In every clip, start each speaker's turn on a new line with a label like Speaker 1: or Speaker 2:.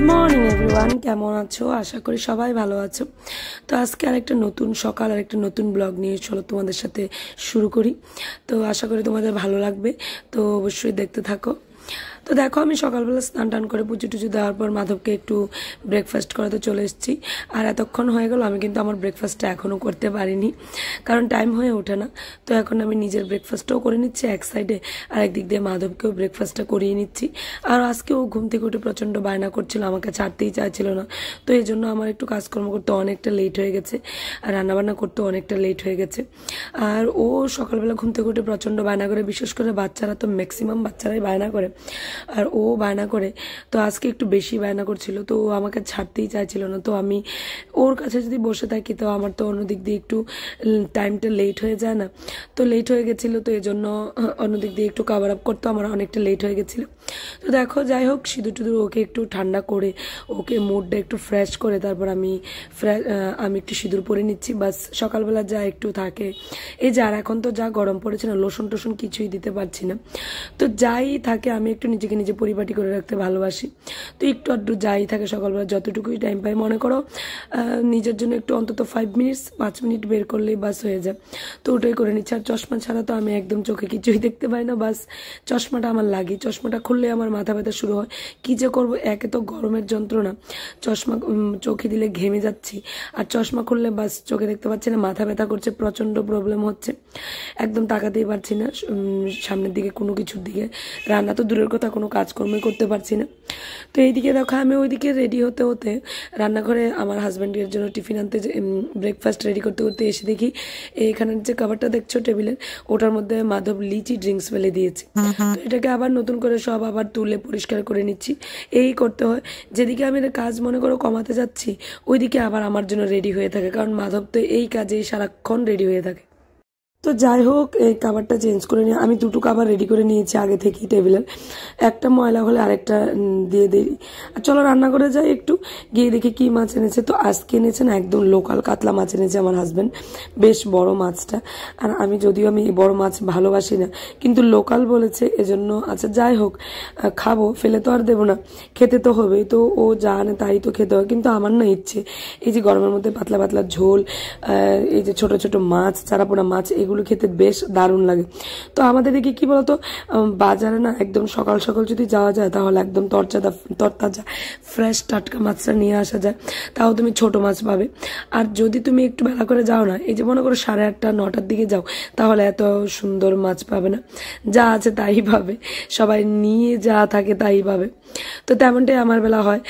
Speaker 1: Morning everyone, কেমন আছো? আশা করি সবাই ভালো আছো। তো আজকে আরেকটা নতুন সকাল আর একটা নতুন ব্লগ নিয়ে চলো তোমাদের সাথে শুরু করি। তো আশা করি তোমাদের ভালো লাগবে, তো অবশ্যই দেখতে থাকো। তো দেখো, আমি সকালবেলা স্নান টান করে পুজো টুজো দেওয়ার পর মাধবকে একটু ব্রেকফাস্ট করাতে চলে এসেছি। আর এতক্ষণ হয়ে গেল, আমি কিন্তু আমার ব্রেকফাস্টটা এখনও করতে পারিনি, কারণ টাইম হয়ে ওঠে না। তো এখন আমি নিজের ব্রেকফাস্টটাও করে নিচ্ছি এক সাইডে, আর একদিক দিয়ে মাধবকেও ব্রেকফাস্টটা করিয়ে নিচ্ছি। আর আজকেও ঘুম থেকে উঠে প্রচণ্ড বায়না করছিল, আমাকে ছাড়তেই চাইছিল না। তো এই জন্য আমার একটু কাজকর্ম করতে অনেকটা লেট হয়ে গেছে, আর রান্নাবান্না করতে অনেকটা লেট হয়ে গেছে। আর ও সকালবেলা ঘুম থেকে উঠে প্রচণ্ড বায়না করে, বিশেষ করে বাচ্চারা তো ম্যাক্সিমাম বাচ্চারাই বায়না করে, আর ও বায়না করে। তো আজকে একটু বেশি বায়না করছিল, তো ও আমাকে ছাড়তেই চাইছিল না। তো আমি ওর কাছে যদি বসে থাকি, তো আমার তো অন্যদিক দিয়ে একটু টাইমটা লেট হয়ে যায় না। তো লেট হয়ে গেছিলো, তো এই জন্য অন্যদিক দিয়ে একটু কাভার আপ করতে আমার অনেকটা লেট হয়ে গেছিলো। তো দেখো, যাই হোক, সিঁদুর টুদুর ওকে একটু ঠান্ডা করে, ওকে মুডটা একটু ফ্রেশ করে তারপর আমি একটু সিঁদুর পরে নিচ্ছি। বাস সকালবেলা যা একটু থাকে, এই যে আর এখন তো যা গরম পড়েছে না, লোশন টোশন কিছুই দিতে পারছি না। তো যাই থাকে আমি একটু নিজেকে নিজে পরিপাটি করে রাখতে ভালোবাসি। তো একটু আধটু যাই থাকে সকালবেলা যতটুকুই টাইম পাই, মনে করো নিজের জন্য একটু অন্তত 5 মিনিট বের করলেই বাস হয়ে যায়। তো ওটাই করে নিচ্ছি। আর চশমা ছাড়া তো আমি একদম চোখে কিছুই দেখতে পাই না, বাস চশমাটা আমার লাগে। চশমাটা খুললে আমার মাথা ব্যথা শুরু হয়। কী যে করবো, একে তো গরমের যন্ত্রণা, চশমা চোখে দিলে ঘেমে যাচ্ছি, আর চশমা খুললে বাস চোখে দেখতে পাচ্ছি না, মাথা ব্যথা করছে, প্রচণ্ড প্রবলেম হচ্ছে, একদম তাকাতেই পারছি না সামনের দিকে কোনো কিছুর দিকে। রান্না তো দূরের কথা, কোনো কাজকর্মই করতে পারছি না। তো এইদিকে দেখো, আমি ওইদিকে রেডি হতে হতে রান্নাঘরে আমার হাজব্যান্ডের জন্য টিফিন আনতে, ব্রেকফাস্ট রেডি করতে করতে এসে দেখি এইখানের যে কাভারটা দেখছো টেবিলের, ওটার মধ্যে মাধব লিচি ড্রিঙ্কস ফেলে দিয়েছে। তো এটাকে আবার নতুন করে সব আবার তুলে পরিষ্কার করে নিচ্ছি। এই করতে হয়, যেদিকে আমি কাজ মনে করো কমাতে যাচ্ছি, ওইদিকে আবার আমার জন্য রেডি হয়ে থাকে, কারণ মাধব তো এই কাজেই সারাক্ষণ রেডি হয়ে থাকে। তো যাই হোক, এই কাভারটা চেঞ্জ করে নিয়ে আমি দুটো কাভার রেডি করে নিয়েছি আগে থেকেই টেবিলের। একটা ময়লা হলে আরেকটা দিয়ে দিই। আর চলো রান্না করে যাই, একটু গিয়ে দেখি কি মাছ এনেছে। তো আজকে এনেছে না একদম লোকাল কাতলা মাছ এনেছে আমার হাজব্যান্ড, বেশ বড় মাছটা। আর আমি যদিও আমি বড় মাছ ভালোবাসি না, কিন্তু লোকাল বলেছে এজন্য, আচ্ছা যাই হোক, খাবো, ফেলে তো আর দেবো না, খেতে তো হবেই। তো ও যা আনে তাই তো খেতে হয়। কিন্তু আমার না ইচ্ছে, এই যে গরমের মধ্যে পাতলা পাতলা ঝোল, এই যে ছোট ছোট মাছ, চারাপোনা মাছ, এগুলো খেতে বেশ দারুণ লাগে। তো আমাদের দিকে কি বলতো, বাজারে না একদম সকাল সকাল যদি যাওয়া যায়, তাহলে একদম তরতাজা ফ্রেশ টাটকা মাছটা নিয়ে আসা যায়, তাও তুমি ছোট মাছ পাবে। আর যদি তুমি একটু বেলা করে যাও না, এই যে মনে করো 8:30 9টার দিকে যাও, তাহলে এত সুন্দর মাছ পাবে না, যা আছে তাই পাবে, সবাই নিয়ে যা থাকে তাই পাবে। তো তেমনটাই আমার বেলা হয়।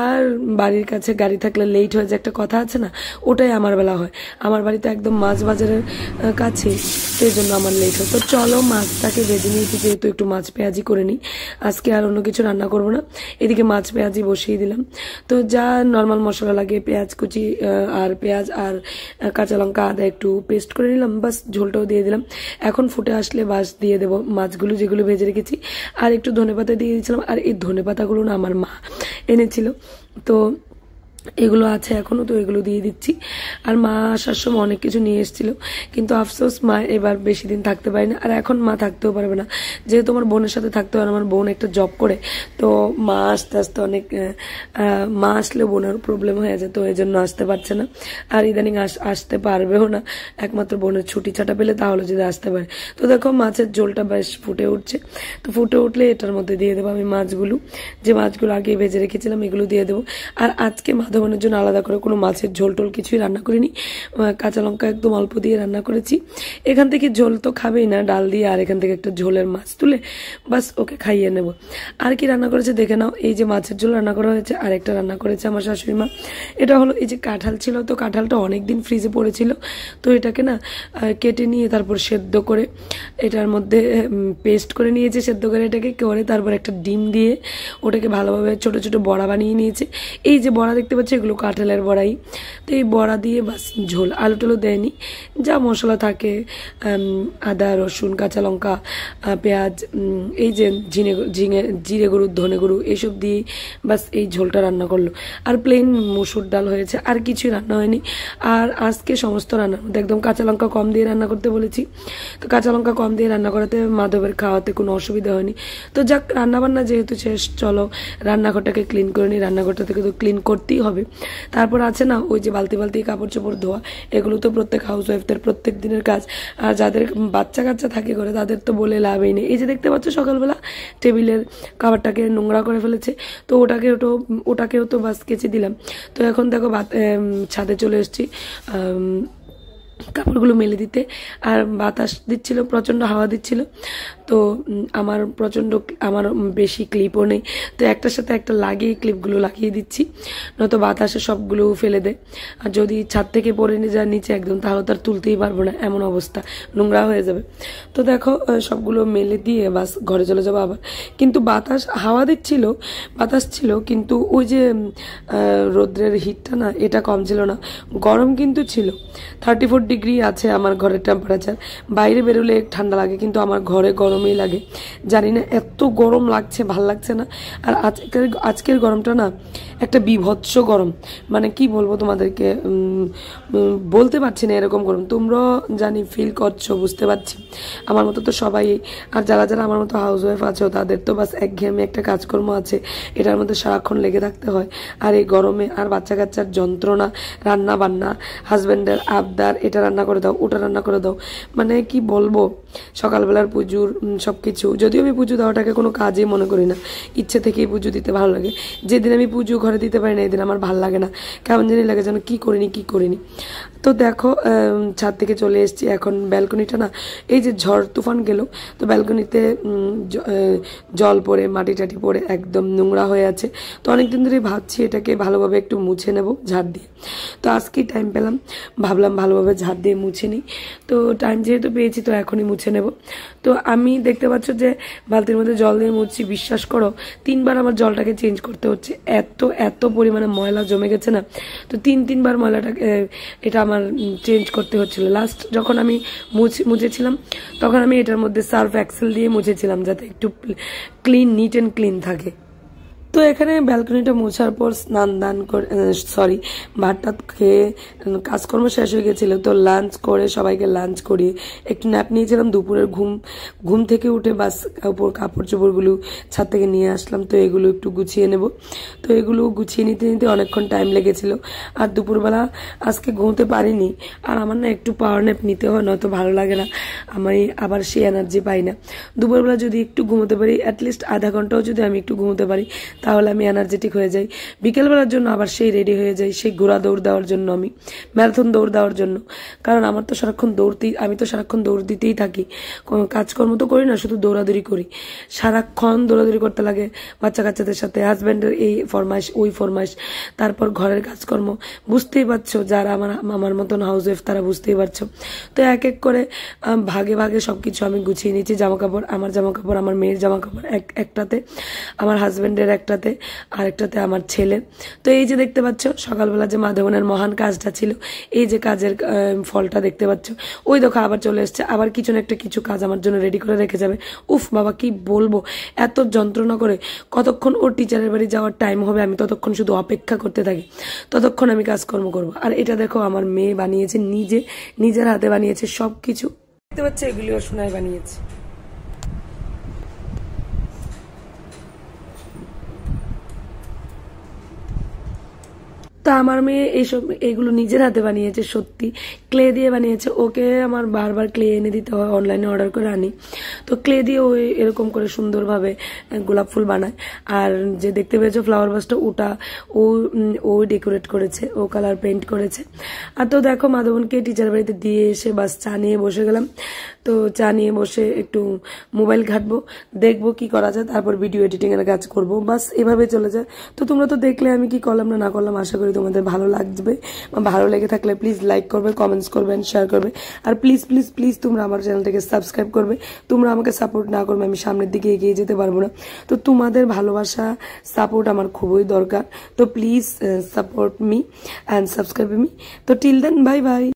Speaker 1: আর বাড়ির কাছে গাড়ি থাকলে লেট হয়ে যায়, একটা কথা আছে না, ওটাই আমার বেলা হয়। আমার বাড়িতে একদম মাছ বাজারের কাছে, সেই জন্য আমার লেট হয়। তো চলো মাছটাকে ভেজে নিয়েছি, যেহেতু একটু মাছ পেঁয়াজি করে নিই, আজকে আর অন্য কিছু রান্না করবো না। এদিকে মাছ পেঁয়াজি বসিয়ে দিলাম। তো যা নর্মাল মশলা লাগে, পেঁয়াজ কুচি আর পেঁয়াজ আর কাঁচা লঙ্কা আদা একটু পেস্ট করে নিলাম, বাস ঝোলটাও দিয়ে দিলাম। এখন ফুটে আসলে বাস দিয়ে দেবো মাছগুলো যেগুলো ভেজে রেখেছি, আর একটু ধনেপাতা দিয়ে দিয়েছিলাম। আর এই ধনেপাতাগুলো না আমার মা এনেছিল, তো এগুলো আছে এখনো, তো এগুলো দিয়ে দিচ্ছি। আর মা আসার সময় অনেক কিছু নিয়ে এসেছিল, কিন্তু আফসোস মা এবার বেশি দিন থাকতে পারে না। আর এখন মা থাকতেও পারবে না, যেহেতু আমার বোনের সাথে থাকতে হয়। আমার বোন একটা জব করে, তো মা আস্তে আস্তে অনেক, মা আসলে বোনের প্রবলেম হয়ে যায়, তো এই জন্য আসতে পারছে না। আর ইদানিং আসতে পারবেও না, একমাত্র বোনের ছুটি ছাটা পেলে তাহলে যদি আসতে পারে। তো দেখো মাছের ঝোলটা বেশ ফুটে উঠছে। তো ফুটে উঠলে এটার মধ্যে দিয়ে দেবো আমি মাছগুলো, যে মাছগুলো আগে ভেজে রেখেছিলাম, এগুলো দিয়ে দেবো। আর আজকে মাধবনের জন্য আলাদা করে কোনো মাছের ঝোল টোল কিছুই রান্না করিনি, কাঁচা লঙ্কা একদম অল্প দিয়ে রান্না করেছি। এখান থেকে ঝোল তো খাবেই না, ডাল দিয়ে, আর এখান থেকে একটা ঝোলের মাছ তুলে বাস ওকে খাইয়ে নেব। আর কি রান্না করেছে দেখে নাও, এই যে মাছের ঝোল রান্না করা হয়েছে, আর একটা রান্না করেছে আমার শাশুড়ি মা। এটা হলো এই যে কাঁঠাল ছিল, তো কাঁঠালটা অনেকদিন ফ্রিজে পড়েছিল, তো এটাকে না কেটে নিয়ে তারপর সেদ্ধ করে এটার মধ্যে পেস্ট করে নিয়েছে, সেদ্ধ করে এটাকে করে তারপর একটা ডিম দিয়ে ওটাকে ভালোভাবে ছোট ছোট বড়া বানিয়ে নিয়েছে। এই যে বড়া দেখতে পাচ্ছ এগুলো কাঁঠালের বড়াই। তো এই বড়া দিয়ে বাস ঝোল, আলু টালু দেয়নি, যা মশলা থাকে আদা রসুন কাঁচা লঙ্কা পেঁয়াজ, এই যে জিরে গুঁড়ো ধনে গুঁড়ো এইসব দিয়ে বাস এই ঝোলটা রান্না করলো। আর প্লেন মসুর ডাল হয়েছে, আর কিছুই রান্না হয়নি। আর আজকে সমস্ত রান্নার মধ্যে একদম কাঁচা লঙ্কা কম দিয়ে রান্না করতে বলেছি। তো কাঁচা লঙ্কা কম দিয়ে রান্না করাতে মাধবের খাওয়াতে কোনো অসুবিধা হয়নি। তো যাক, রান্নাবান্না যেহেতু শেষ, চলো রান্নাঘরটাকে ক্লিন করে নিই। রান্নাঘরটা থেকে তো ক্লিন করতেই হবে। তারপর আছে না ওই যে বালতি বালতি কাপড় চোপড় ধোয়া, এগুলো তো প্রত্যেক হাউস ওয়াইফদের প্রত্যেক দিনের কাজ। আর যাদের বাচ্চা কাচ্চা থাকে করে তাদের তো বলে লাভই নেই। এই যে দেখতে পাচ্ছ সকালবেলা টেবিলের খাবারটাকে নোংরা করে ফেলেছে, তো ওটাকেও তো বাস কেচে দিলাম। তো এখন দেখো ছাদে চলে এসেছি কাপড়গুলো মেলে দিতে। আর বাতাস দিচ্ছিল, প্রচণ্ড হাওয়া দিচ্ছিল। তো আমার বেশি ক্লিপও নেই, তো একটার সাথে একটা লাগিয়ে ক্লিপগুলো লাগিয়ে দিচ্ছি, নয়তো বাতাসে সবগুলো ফেলে দেয়। আর যদি ছাদ থেকে পরে নিয়ে যায় নিচে একদম, তাহলে তার তুলতেই পারবো না, এমন অবস্থা, নোংরা হয়ে যাবে। তো দেখো সবগুলো মেলে দিয়ে বাস ঘরে চলে যাবো আবার। কিন্তু হাওয়া দিচ্ছিল, বাতাস ছিল, কিন্তু ওই যে রোদ্রের হিটটা না, এটা কম ছিল না, গরম কিন্তু ছিল। 34 ডিগ্রি আছে আমার ঘরের টেম্পারেচার। বাইরে বেরোলে ঠান্ডা লাগে, কিন্তু আমার ঘরে গরমই লাগে। জানি না এত গরম লাগছে, ভাল লাগছে না। আর আজকের গরমটা না একটা বিভৎস গরম, মানে কি বলবো তোমাদেরকে, বলতে পারছি না এরকম গরম। তোমরা জানি ফিল করছো, বুঝতে পারছি, আমার মতো তো সবাই। আর যারা যারা আমার মতো হাউস ওয়াইফ আছো তাদের তো বাস একঘেয়েমি একটা কাজকর্ম আছে, এটার মধ্যে সারাক্ষণ লেগে থাকতে হয়। আর এই গরমে আর বাচ্চা কাচ্চার যন্ত্রণা, রান্না বান্না, হাজব্যান্ডের আবদার, এটা রান্না করে দাও ওটা রান্না করে দাও, মানে কি বলবো, সকালবেলার পুজোর সবকিছু। যদিও আমি পুজো দেওয়াটাকে কোনো কাজই মনে করি না, ইচ্ছে থেকেই পুজো দিতে ভালো লাগে। যেদিন আমি পুজো ঘরে দিতে পারি না এদিন আমার ভালো লাগে না, কেমন জানি লাগে যেন কি করিনি। তো দেখো ছাদ থেকে চলে এসেছি এখন ব্যালকনিটা না, এই যে ঝড় তুফান গেল, তো ব্যালকনিতে জল পড়ে মাটি টাটি পড়ে একদম নোংরা হয়ে আছে। তো অনেকদিন ধরে ভাবছি এটাকে ভালোভাবে একটু মুছে নেব ঝাড় দিয়ে। তো আজকেই টাইম পেলাম, ভাবলাম ভালোভাবে ঝাড় দিয়ে মুছে নিই। তো টাইম যেহেতু পেয়েছি তো এখনই মুছে নেব। তো আমি দেখতে পাচ্ছ যে বালতির মধ্যে জল দিয়ে মুছছি, বিশ্বাস করো 3বার আমার জলটাকে চেঞ্জ করতে হচ্ছে, এত পরিমাণে ময়লা জমে গেছে না। তো 3বার ময়লাটাকে এটা আমার চেঞ্জ করতে হচ্ছিল। লাস্ট যখন আমি মুছেছিলাম তখন আমি এটার মধ্যে সার্ফ এক্সেল দিয়ে মুছেছিলাম, যাতে একটু নিট অ্যান্ড ক্লিন থাকে। তো এখানে ব্যালকনিটা মোছার পর স্নান করে ভাত টাত খেয়ে কাজকর্ম শেষ হয়ে গেছিলো। তো লাঞ্চ করে সবাইকে লাঞ্চ করিয়ে একটু ন্যাপ নিয়েছিলাম। দুপুরের ঘুম থেকে উঠে বাস কাপড় চোপড়গুলো ছাদ থেকে নিয়ে আসলাম। তো এগুলো একটু গুছিয়ে নেব। তো এগুলো গুছিয়ে নিতে অনেকক্ষণ টাইম লেগেছিল। আর দুপুরবেলা আজকে ঘুমোতে পারিনি। আর আমার না একটু পাওয়ার ন্যাপ নিতে হয়, নয়তো ভালো লাগে না, আমি আবার সেই এনার্জি পাই না। দুপুরবেলা যদি একটু ঘুমোতে পারি, অ্যাটলিস্ট আধা ঘন্টাও যদি আমি একটু ঘুমোতে পারি, তাহলে আমি এনার্জেটিক হয়ে যাই। বিকেলবেলার জন্য আবার সেই রেডি হয়ে যাই, সেই ঘোড়া দৌড় দেওয়ার জন্য, আমি ম্যারাথন দৌড় দেওয়ার জন্য। কারণ আমি তো সারাক্ষণ দৌড় দিতেই থাকি, কাজকর্ম তো করি না, শুধু দৌড়াদৌড়ি করি। সারাক্ষণ দৌড়াদৌড়ি করতে লাগে বাচ্চা কাচ্চাদের সাথে, হাজব্যান্ডের এই ফরমাইশ ওই ফরমাইশ, তারপর ঘরের কাজকর্ম। বুঝতেই পারছো, যারা আমার মতন হাউস ওয়াইফ তারা বুঝতেই পারছো। তো এক এক করে ভাগে ভাগে সবকিছু আমি গুছিয়ে নিয়েছি। আমার জামা কাপড়, আমার মেয়ের জামা কাপড় একটাতে, আমার হাজব্যান্ডের একটাতে, আর একটাতে আমার ছেলে। তো এই যে দেখতে পাচ্ছ সকালবেলা যে মাধবনের মহান কাজটা ছিল, এই যে কাজের ফলটা দেখতে পাচ্ছ। ওই দেখো আবার চলে এসছে, আবার কিছু না একটা কিছু কাজ আমার জন্য রেডি করে রেখে যাবে। উফ বাবা, কি বলবো, এত যন্ত্রণা করে। কতক্ষণ ওর টিচারের বাড়ি যাওয়ার টাইম হবে আমি ততক্ষণ শুধু অপেক্ষা করতে থাকি, ততক্ষণ আমি কাজকর্ম করবো। আর এটা দেখো আমার মেয়ে বানিয়েছে, নিজের হাতে বানিয়েছে সব কিছু, দেখতে পাচ্ছ, এগুলিও সোনায় বানিয়েছে। তা আমার মেয়ে এইগুলো নিজের হাতে বানিয়েছে, সত্যি ক্লে দিয়ে বানিয়েছে। ওকে আমার বারবার ক্লে এনে দিতে হয়, অনলাইনে অর্ডার করে আনি। তো ক্লে দিয়ে ওই এরকম করে সুন্দরভাবে গোলাপ ফুল বানায়। আর যে দেখতে পেয়েছো ফ্লাওয়ার ভাসটা, ও ডেকোরেট করেছে, ও কালার পেইন্ট করেছে। আর তো দেখো মাধবনকে টিচার বাড়িতে দিয়ে এসে বাস চা নিয়ে বসে গেলাম। তো তো চা নিয়ে বসে একটু মোবাইল ঘাটবো, দেখবো কি করা যায়, তারপর ভিডিও এডিটিং এর কাজ করব, বাস এভাবে চলে যায়। তো তোমরা তো দেখলে আমি কি করলাম না করলাম, আশা করি তোমাদের ভালো লাগবে। ভালো লেগে থাকলে প্লিজ লাইক করবে, কমেন্টস করবে, শেয়ার করবে, আর প্লিজ প্লিজ প্লিজ তোমরা আমার চ্যানেলটাকে সাবস্ক্রাইব করবে। তোমরা আমাকে সাপোর্ট না করবে আমি সামনের দিকে এগিয়ে যেতে পারবো না। তো তোমাদের ভালোবাসা, সাপোর্ট আমার খুবই দরকার। তো please support me and subscribe me. তো টিল দেন, বাই বাই।